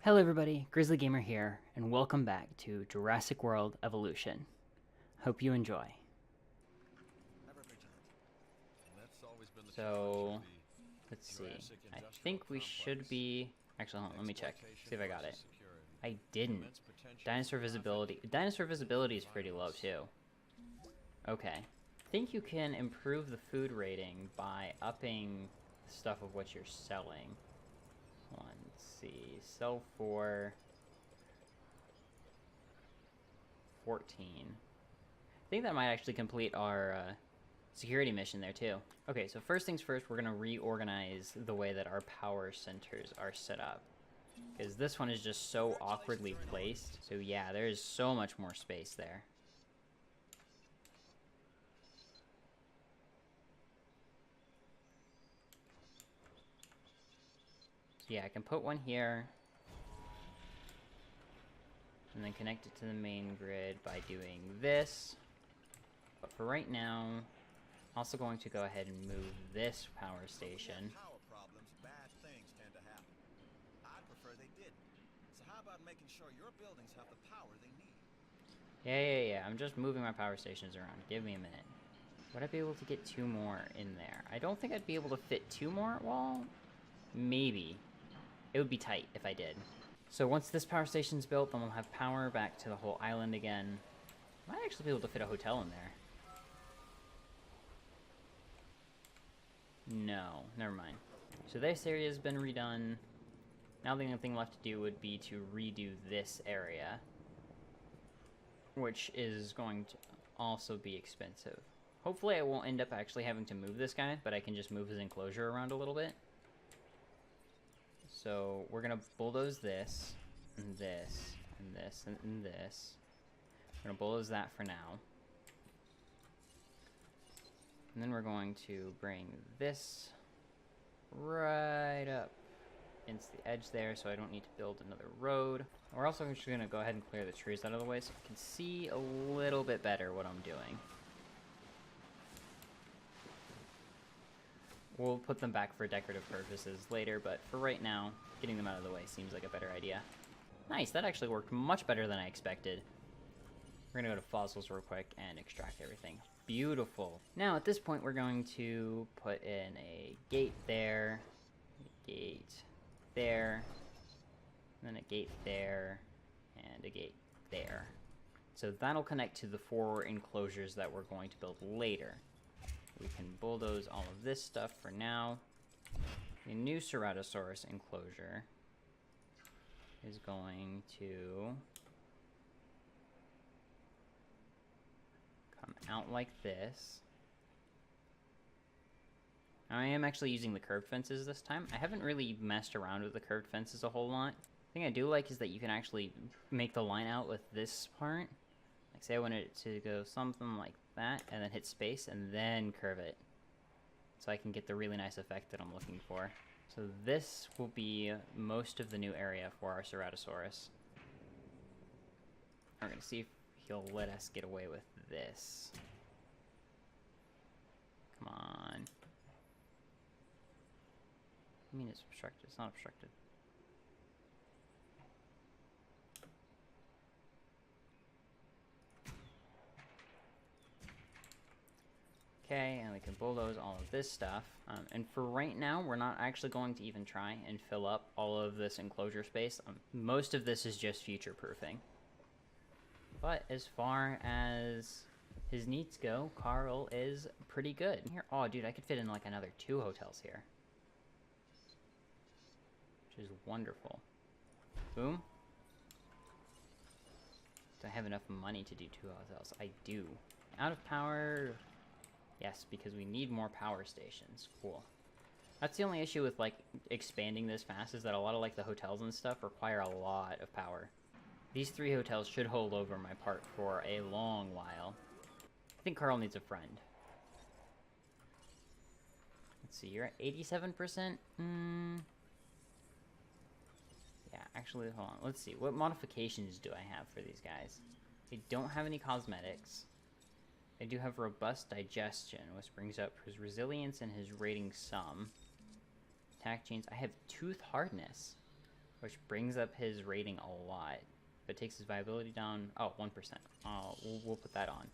Hello everybody, Grizzly Gamer here, and welcome back to Jurassic World Evolution. Hope you enjoy. So, let's see. I think we should be... Actually, hold on, let me check. See if I got it. I didn't. Dinosaur visibility. Dinosaur visibility is pretty low too. Okay. I think you can improve the food rating by upping the stuff of what you're selling. Hold on, let's see. Sell for 14. I think that might actually complete our security mission there too. Okay, so first things first, we're going to reorganize the way that our power centers are set up. Because this one is just so awkwardly placed. So yeah, there's so much more space there. So yeah, I can put one here. And then connect it to the main grid by doing this. But for right now, I'm also going to go ahead and move this power station. Power problems, bad things tend to happen. I prefer they didn't. So how about making sure your buildings have the power they need? Yeah. I'm just moving my power stations around. Give me a minute. Would I be able to get 2 more in there? I don't think I'd be able to fit 2 more. Well, maybe. It would be tight if I did. So once this power station's built, then we'll have power back to the whole island again. Might actually be able to fit a hotel in there. No, never mind. So this area has been redone. Now the only thing left to do would be to redo this area, which is going to also be expensive. Hopefully I won't end up actually having to move this guy, but I can just move his enclosure around a little bit. So we're gonna bulldoze this, and this, and this, and this. We're gonna bulldoze that for now. And then we're going to bring this right up against the edge there, so I don't need to build another road. We're also just gonna go ahead and clear the trees out of the way so I can see a little bit better what I'm doing. We'll put them back for decorative purposes later, but for right now, getting them out of the way seems like a better idea. Nice, that actually worked much better than I expected. We're gonna go to fossils real quick and extract everything. Beautiful. Now at this point we're going to put in a gate there, a gate there, and then a gate there, and a gate there. So that'll connect to the 4 enclosures that we're going to build later. We can bulldoze all of this stuff for now. The new Ceratosaurus enclosure is going to come out like this. Now, I am actually using the curved fences this time. I haven't really messed around with the curved fences a whole lot. The thing I do like is that you can actually make the line out with this part. Like say I wanted it to go something like that, and then hit space, and then curve it. So I can get the really nice effect that I'm looking for. So this will be most of the new area for our Ceratosaurus. We're gonna see if he'll let us get away with this. Come on. I mean, it's obstructed. It's not obstructed. Okay, and we can bulldoze all of this stuff. And for right now, we're not actually going to even try and fill up all of this enclosure space. Most of this is just future-proofing. But as far as his needs go, Carl is pretty good. Here, oh, dude, I could fit in like another 2 hotels here. Which is wonderful. Boom. Do I have enough money to do 2 hotels? I do. Out of power... Yes, because we need more power stations. Cool. That's the only issue with, like, expanding this fast is that a lot of, like, the hotels and stuff require a lot of power. These 3 hotels should hold over my part for a long while. I think Carl needs a friend. Let's see, you're at 87%? Yeah, actually, hold on. Let's see. What modifications do I have for these guys? They don't have any cosmetics. They do have robust digestion, which brings up his resilience and his rating some. Attack chains. I have tooth hardness. which brings up his rating a lot, but takes his viability down. Oh, 1%. We'll put that on.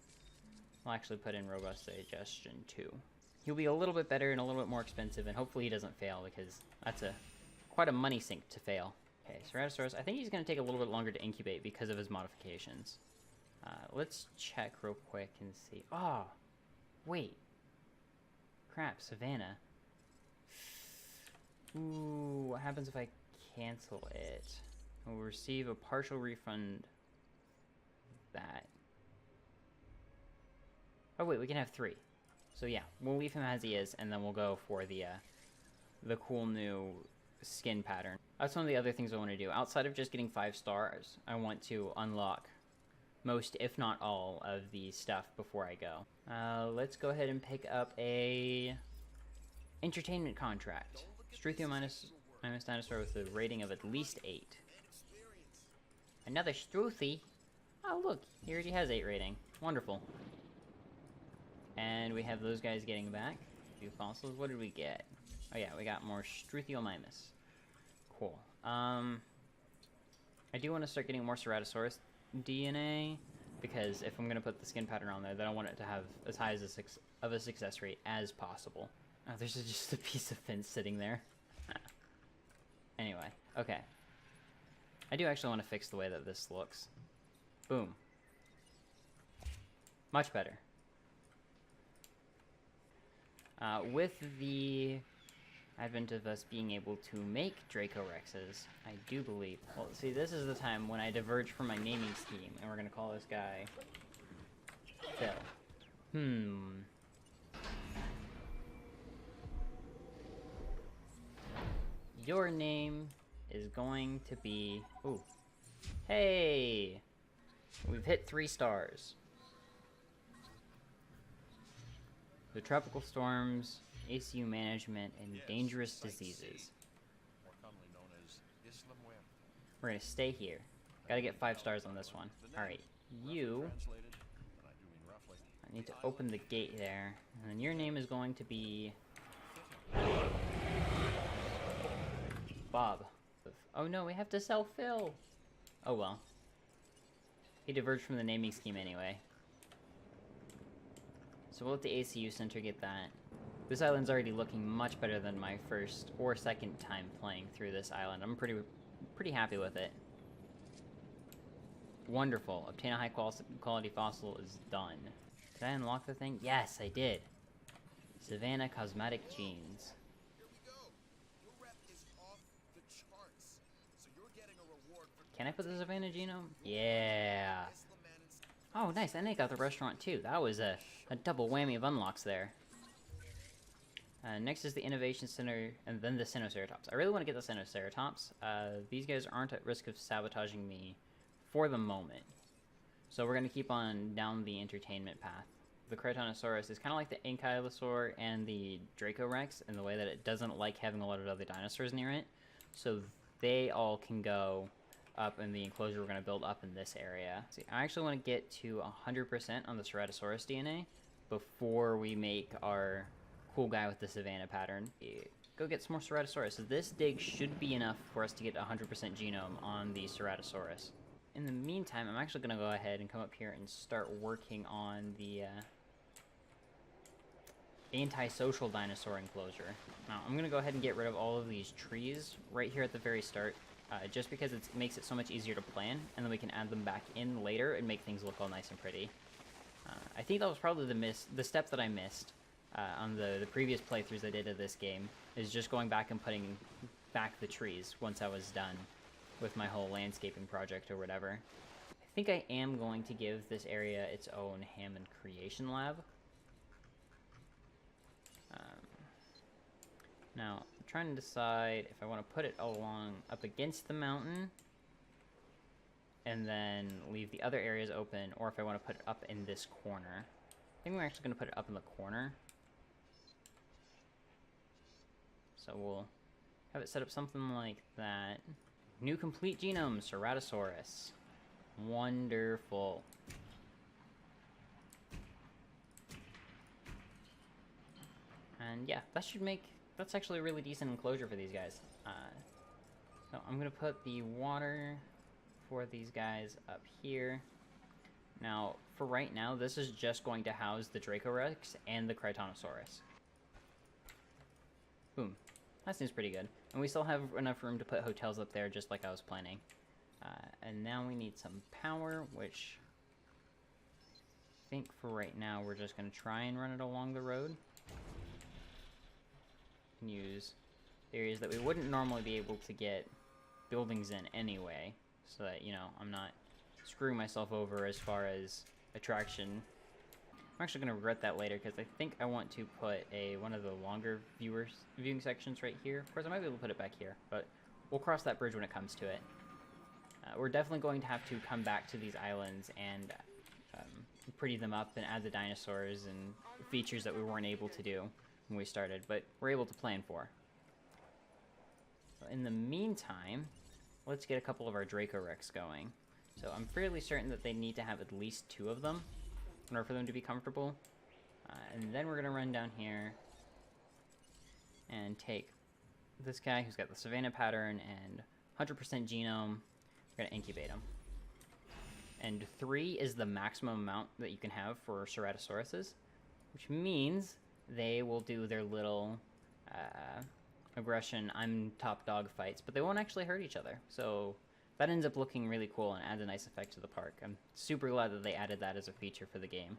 We'll actually put in robust digestion too. He'll be a little bit better and a little bit more expensive, and hopefully he doesn't fail, because that's quite a money sink to fail. Okay, Ceratosaurus, I think he's going to take a little bit longer to incubate because of his modifications. Let's check real quick and see. Oh, wait. Crap, Savannah. Ooh, what happens if I cancel it? We'll receive a partial refund. That. Oh wait, we can have 3. So yeah, we'll leave him as he is, and then we'll go for the cool new skin pattern. That's one of the other things I want to do. Outside of just getting 5 stars, I want to unlock most, if not all, of the stuff before I go. Let's go ahead and pick up a entertainment contract. Struthio minus dinosaur with a rating of at least 8. Another Struthy? Oh look, he already has 8 rating. Wonderful. And we have those guys getting back. 2 fossils. What did we get? Oh yeah, we got more Struthiomimus. Cool. I do want to start getting more Ceratosaurus DNA, because if I'm going to put the skin pattern on there, then I want it to have as high as a success rate as possible. Oh, there's just a piece of fence sitting there. Anyway, okay. I do actually want to fix the way that this looks. Boom. Much better. With the advent of us being able to make Dracorexes, I do believe... Well, see, this is the time when I diverge from my naming scheme, and we're going to call this guy Phil. Your name is going to be... Ooh. Hey! We've hit 3 stars. The tropical storms, ACU management, and dangerous diseases. More commonly known as Isla Muerta. We're gonna stay here. Gotta get 5 stars on this one. Alright, you... I need to open the gate there. And then your name is going to be... Bob. Oh no, we have to sell Phil! Oh well. He diverged from the naming scheme anyway. So we'll let the ACU Center get that. This island's already looking much better than my first or second time playing through this island. I'm pretty happy with it. Wonderful. Obtain a high quality fossil is done. Did I unlock the thing? Yes, I did. Savannah Cosmetic Genes. Here we go. Your rep is off the charts. So you're getting a reward for... Can I put the Savannah genome? Yeah. Oh, nice. And they got the restaurant too. That was a double whammy of unlocks there. Next is the Innovation Center, and then the Sinoceratops. I really want to get the Sinoceratops. These guys aren't at risk of sabotaging me for the moment. So we're going to keep on down the entertainment path. The Cretonosaurus is kind of like the Ankylosaur and the Dracorex in the way that it doesn't like having a lot of other dinosaurs near it. So they all can go up in the enclosure we're going to build up in this area. See, I actually want to get to 100% on the Ceratosaurus DNA before we make our cool guy with the Savannah pattern. Go get some more Ceratosaurus. So this dig should be enough for us to get 100% genome on the Ceratosaurus. In the meantime, I'm actually going to go ahead and come up here and start working on the antisocial dinosaur enclosure. Now, I'm going to go ahead and get rid of all of these trees right here at the very start, just because it makes it so much easier to plan, and then we can add them back in later and make things look all nice and pretty. I think that was probably the step that I missed on the previous playthroughs I did of this game, is just going back and putting back the trees once I was done with my whole landscaping project or whatever. I think I am going to give this area its own Hammond Creation Lab. Now, I'm trying to decide if I want to put it along up against the mountain and then leave the other areas open, or if I want to put it up in this corner. I think we're actually going to put it up in the corner. So we'll have it set up something like that. New complete genome, Ceratosaurus. Wonderful. And yeah, that should make... That's actually a really decent enclosure for these guys. So I'm going to put the water for these guys up here. Now, for right now, this is just going to house the Dracorex and the Krytonosaurus. Boom. That seems pretty good. And we still have enough room to put hotels up there, just like I was planning. And now we need some power, which I think for right now, we're just going to try and run it along the road. And use areas that we wouldn't normally be able to get buildings in anyway, so that, you know, I'm not screwing myself over as far as attraction. I'm actually going to regret that later, because I think I want to put one of the longer viewing sections right here. Of course, I might be able to put it back here, but we'll cross that bridge when it comes to it. We're definitely going to have to come back to these islands and pretty them up and add the dinosaurs and features that we weren't able to do when we started, but we're able to plan for. In the meantime, let's get a couple of our Dracorex going. So I'm fairly certain that they need to have at least 2 of them in order for them to be comfortable. And then we're going to run down here and take this guy who's got the Savannah pattern and 100% genome. We're going to incubate him. And 3 is the maximum amount that you can have for Ceratosauruses, which means they will do their little aggression, I'm top dog fights, but they won't actually hurt each other. So that ends up looking really cool and adds a nice effect to the park. I'm super glad that they added that as a feature for the game.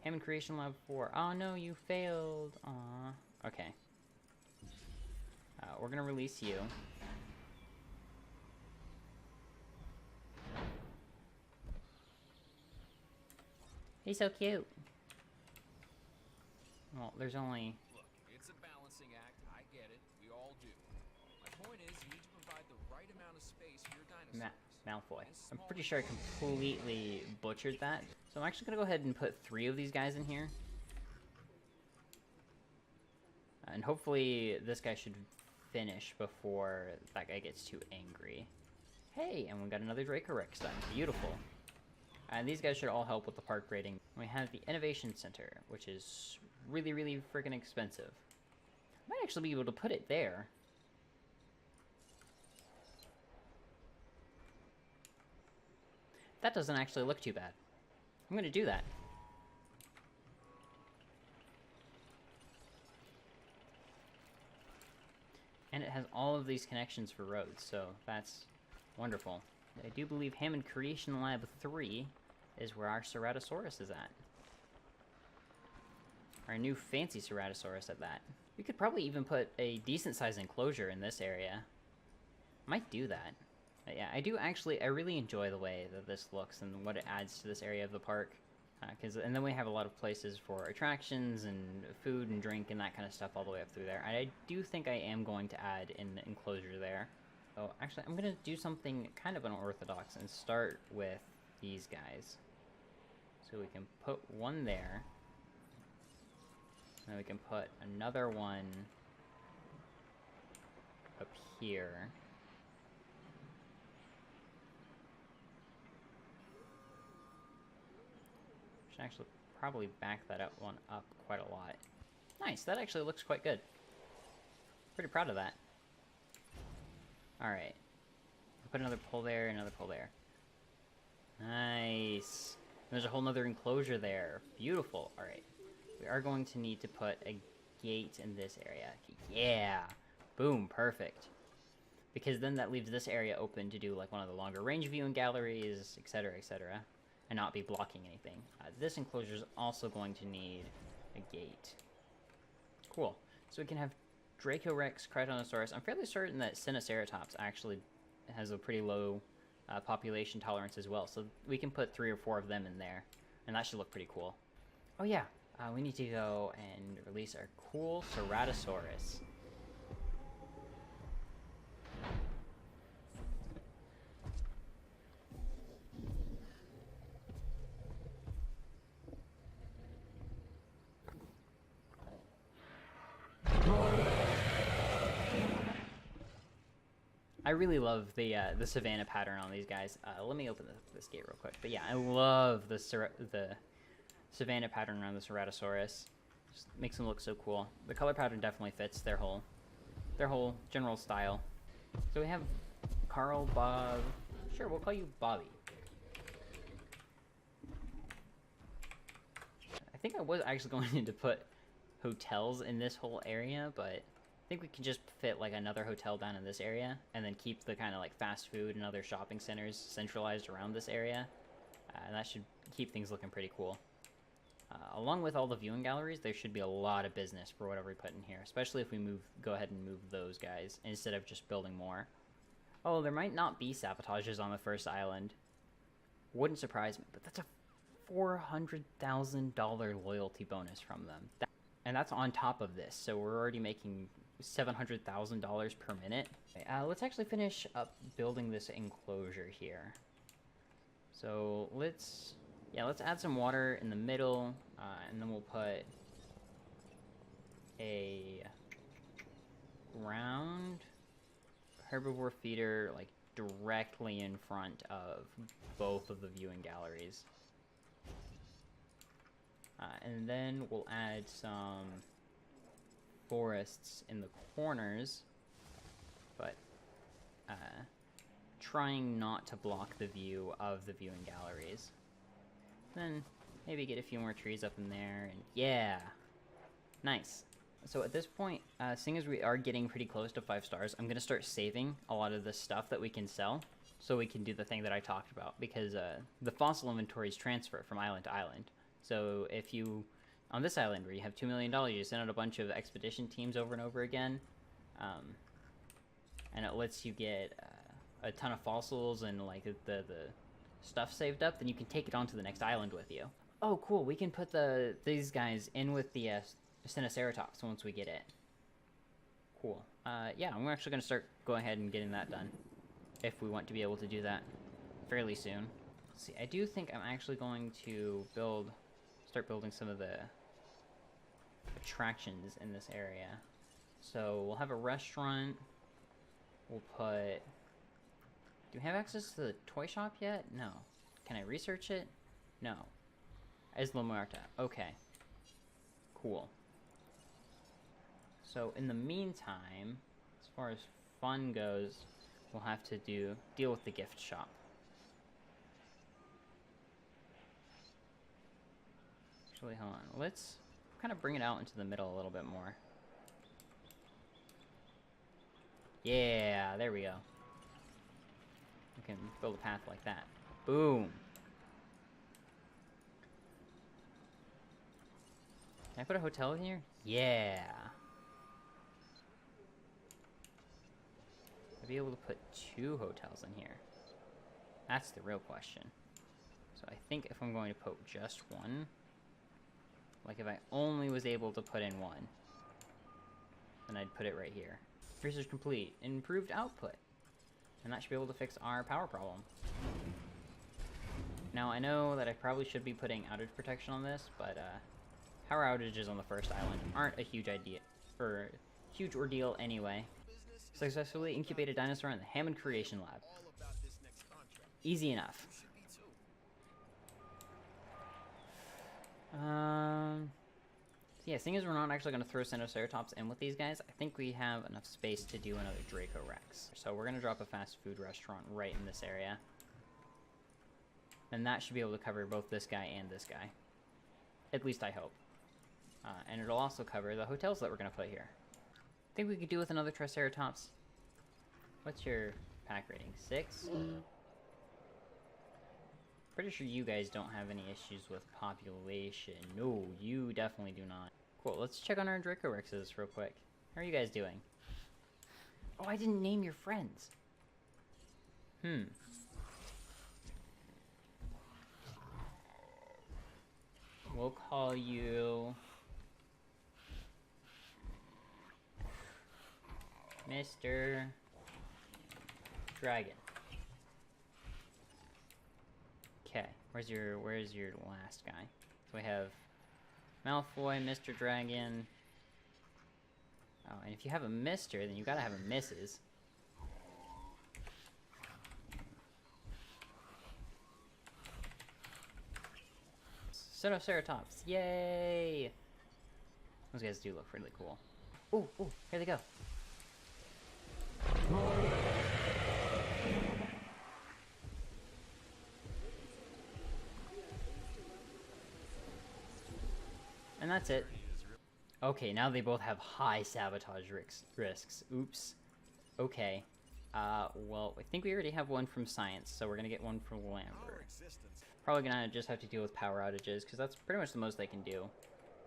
Hammond Creation Lab 4. Oh no, you failed. Aw. Okay. We're gonna release you. He's so cute. Well, there's only... Look, it's a balancing act. I get it. We all do. My point is, you need to provide the right amount of space for your dinosaurs. Malfoy. I'm pretty sure I completely butchered that. So I'm actually going to go ahead and put 3 of these guys in here. And hopefully this guy should finish before that guy gets too angry. Hey, and we got another Dracorex done. Beautiful. And these guys should all help with the park rating. We have the Innovation Center, which is really, really freaking expensive. I might actually be able to put it there. That doesn't actually look too bad. I'm going to do that. And it has all of these connections for roads, so that's wonderful. I do believe Hammond Creation Lab 3 is where our Ceratosaurus is at. Our new fancy Ceratosaurus at that. We could probably even put a decent sized enclosure in this area. Might do that. But yeah, I really enjoy the way that this looks and what it adds to this area of the park. And then we have a lot of places for attractions and food and drink and that kind of stuff all the way up through there. I do think I am going to add an enclosure there. Oh, actually, I'm going to do something kind of unorthodox and start with these guys. So we can put one there. And then we can put another one up here. Should actually probably back that one up quite a lot. Nice, that actually looks quite good. Pretty proud of that. Alright. Put another pole there, another pole there. Nice. There's a whole nother enclosure there. Beautiful. Alright. We are going to need to put a gate in this area. Yeah! Boom, perfect. Because then that leaves this area open to do like one of the longer range viewing galleries, etc., etc., and not be blocking anything. This enclosure is also going to need a gate. Cool. So we can have Dracorex, Krytonosaurus. I'm fairly certain that Sinoceratops actually has a pretty low population tolerance as well, so we can put 3 or 4 of them in there, and that should look pretty cool. Oh yeah, we need to go and release our cool Ceratosaurus. I really love the Savannah pattern on these guys. Let me open this gate real quick. But yeah, I love the Savannah pattern around the Ceratosaurus. Just makes them look so cool. The color pattern definitely fits their whole general style. So we have Carl, Bob. Sure, we'll call you Bobby. I think I was actually going to put hotels in this whole area, but I think we can just fit like another hotel down in this area and then keep the kind of like fast food and other shopping centers centralized around this area. And that should keep things looking pretty cool. Along with all the viewing galleries, there should be a lot of business for whatever we put in here, especially if we go ahead and move those guys instead of just building more. Oh, there might not be sabotages on the first island. Wouldn't surprise me, but that's a $400,000 loyalty bonus from them. And that's on top of this, so we're already making $700,000 per minute. Okay, let's actually finish up building this enclosure here. So let's add some water in the middle, and then we'll put a ground herbivore feeder like directly in front of both of the viewing galleries. And then we'll add some forests in the corners, but trying not to block the view of the viewing galleries. Then maybe get a few more trees up in there, and yeah, nice. So at this point, seeing as we are getting pretty close to 5 stars, I'm gonna start saving a lot of the stuff that we can sell, so we can do the thing that I talked about, because the fossil inventories transfer from island to island. So if you, on this island where you have $2 million, you send out a bunch of expedition teams over and over again, and it lets you get a ton of fossils and like the stuff saved up, then you can take it onto the next island with you. Oh, cool! We can put these guys in with the Sinoceratops once we get it. Cool. Yeah, I'm actually gonna start going ahead and getting that done, if we want to be able to do that fairly soon. Let's see, I do think I'm actually going to start building some of the attractions in this area. So we'll have a restaurant. We'll put... Do we have access to the toy shop yet? No. Can I research it? No. Isla Muerta. Okay. Cool. So in the meantime, as far as fun goes, we'll have to deal with the gift shop. Actually, hold on. Let's kind of bring it out into the middle a little bit more. Yeah, there we go. We can build a path like that. Boom. Can I put a hotel in here? Yeah. I'd be able to put 2 hotels in here. That's the real question. So I think if I'm going to put just one, like if I only was able to put in one, then I'd put it right here. Research complete. Improved output. And that should be able to fix our power problem. Now I know that I probably should be putting outage protection on this, but power outages on the first island aren't a huge ordeal anyway. Successfully incubated dinosaur in the Hammond Creation Lab. Easy enough. So yeah, seeing as we're not actually going to throw Sinoceratops in with these guys, I think we have enough space to do another Draco Rex. So we're going to drop a fast food restaurant right in this area. And that should be able to cover both this guy and this guy. At least I hope. And it'll also cover the hotels that we're going to put here. I think we could do with another Triceratops. What's your pack rating? 6? Pretty sure you guys don't have any issues with population. No, you definitely do not. Cool, let's check on our Draco Rexes real quick. How are you guys doing? Oh, I didn't name your friends. We'll call you... Mr. Dragon. Okay, where's your last guy? So we have Malfoy, Mr. Dragon. Oh, and if you have a Mr., then you gotta have a Mrs. Ceratops, yay! Those guys do look really cool. Ooh, here they go. And that's it. Okay, now they both have high sabotage risks. Oops. Okay. Well, I think we already have one from science, so we're gonna get one from Lambert. Probably gonna just have to deal with power outages, because that's pretty much the most they can do.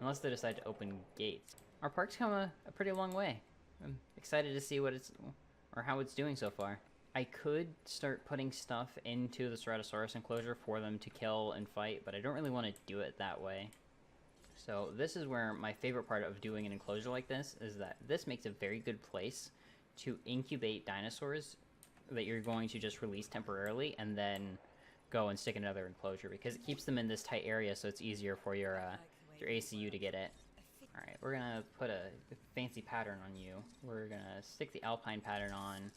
Unless they decide to open gates. Our park's come a pretty long way. I'm excited to see what it's, or how it's doing so far. I could start putting stuff into the Ceratosaurus enclosure for them to kill and fight, but I don't really want to do it that way. So this is where my favorite part of doing an enclosure like this is that this makes a very good place to incubate dinosaurs that you're going to just release temporarily and then go and stick in another enclosure, because it keeps them in this tight area, so it's easier for your ACU to get it. Alright, we're gonna put a fancy pattern on you. We're gonna stick the alpine pattern on.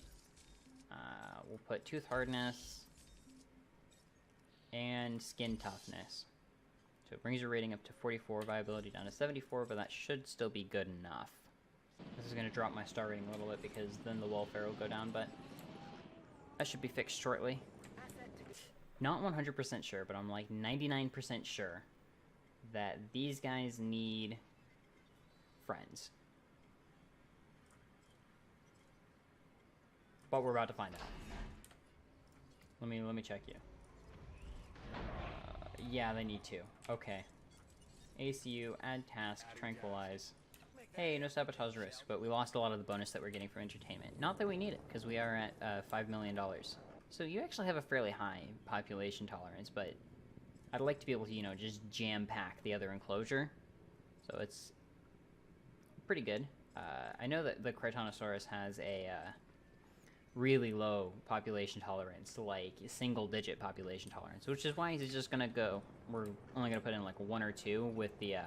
We'll put tooth hardness and skin toughness. So it brings your rating up to 44, viability down to 74, but that should still be good enough. This is going to drop my star rating a little bit because then the welfare will go down, but that should be fixed shortly. Not 100% sure, but I'm like 99% sure that these guys need friends. But we're about to find out. Let me check you. Yeah, they need to. Okay. ACU, add task, tranquilize. Hey, no sabotage risk, but we lost a lot of the bonus that we're getting from entertainment. Not that we need it, because we are at $5 million. So you actually have a fairly high population tolerance, but I'd like to be able to, you know, just jam-pack the other enclosure. So it's pretty good. I know that the Critonosaurus has a really low population tolerance, like single-digit population tolerance, which is why he's just gonna go. We're only gonna put in like 1 or 2 with the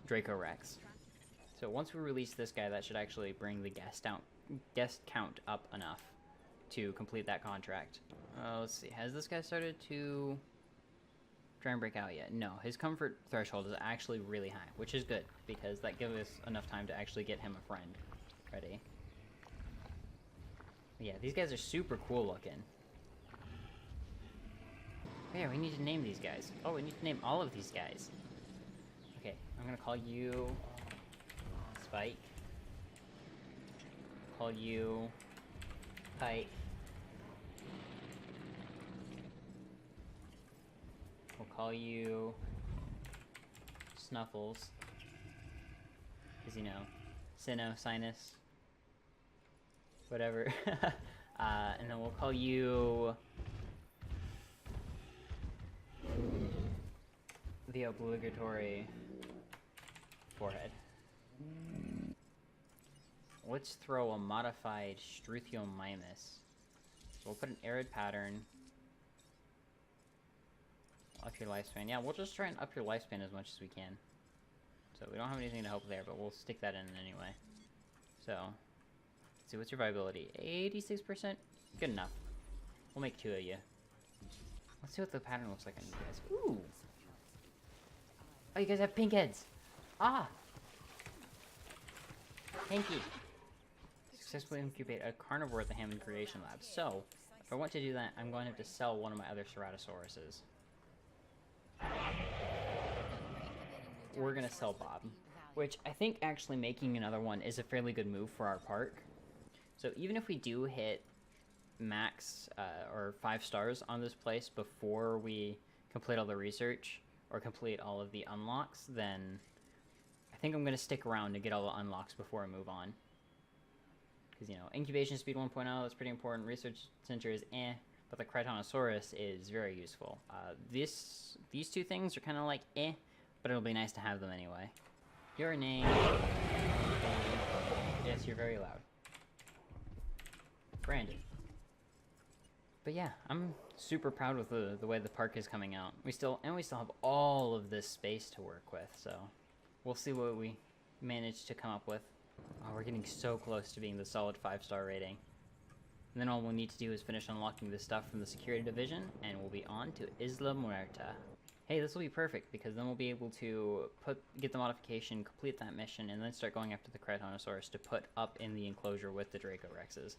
Draco Rex. So once we release this guy, that should actually bring the guest count up enough to complete that contract. Let's see, has this guy started to try and break out yet? No, his comfort threshold is actually really high, which is good, because that gives us enough time to actually get him a friend ready. Yeah, these guys are super cool looking. Yeah, we need to name these guys. Oh, we need to name all of these guys. Okay, I'm gonna call you Spike. Call you Pike. We'll call you Snuffles. Because, you know, Sinus. Whatever. And then we'll call you the obligatory forehead. Let's throw a modified Struthiomimus. So we'll put an arid pattern. Up your lifespan. Yeah, we'll just try and up your lifespan as much as we can. So we don't have anything to help there, but we'll stick that in anyway. So, let's see, what's your viability? 86%? Good enough. We'll make 2 of you. Let's see what the pattern looks like on you guys. Ooh! Oh, you guys have pink heads! Ah! Pinky! Successfully incubate a carnivore at the Hammond Creation Lab. So, if I want to do that, I'm going to have to sell one of my other Ceratosauruses. We're gonna sell Bob, which I think actually making another one is a fairly good move for our park. So even if we do hit max or 5 stars on this place before we complete all the research or complete all of the unlocks, then I think I'm gonna stick around to get all the unlocks before I move on. Because, you know, incubation speed 1.0, that's pretty important. Research center is but the Critonosaurus is very useful. These 2 things are kind of like but it'll be nice to have them anyway. Your name. Yes, you're very loud. Brandon. But yeah, I'm super proud with the way the park is coming out. We still have all of this space to work with, so we'll see what we manage to come up with. Oh, we're getting so close to being the solid 5-star rating. And then all we'll need to do is finish unlocking this stuff from the security division, and we'll be on to Isla Muerta. Hey, this will be perfect, because then we'll be able to get the modification, complete that mission, and then start going after the Critonosaurus to put up in the enclosure with the Draco Rexes.